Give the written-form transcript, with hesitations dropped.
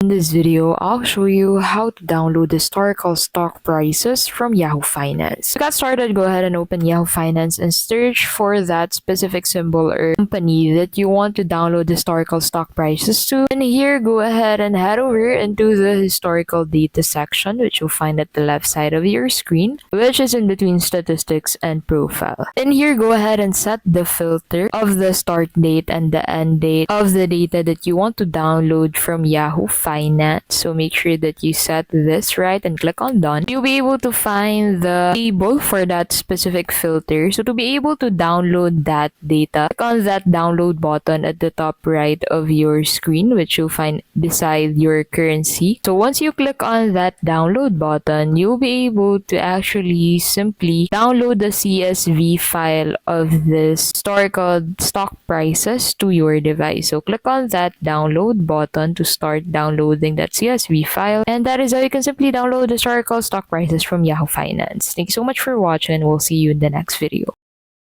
In this video, I'll show you how to download historical stock prices from Yahoo Finance. To get started, go ahead and open Yahoo Finance and search for that specific symbol or company that you want to download historical stock prices to. And here, go ahead and head over into the historical data section, which you'll find at the left side of your screen, which is in between statistics and profile. And here, go ahead and set the filter of the start date and the end date of the data that you want to download from Yahoo Finance. So make sure that you set this right and click on done. You'll be able to find the table for that specific filter. So to be able to download that data, click on that download button at the top right of your screen, which you'll find beside your currency. So once you click on that download button, you'll be able to actually simply download the CSV file of this historical stock prices to your device. So click on that download button to start downloading that CSV file, and that is how you can simply download historical stock prices from Yahoo Finance. Thank you so much for watching. We'll see you in the next video.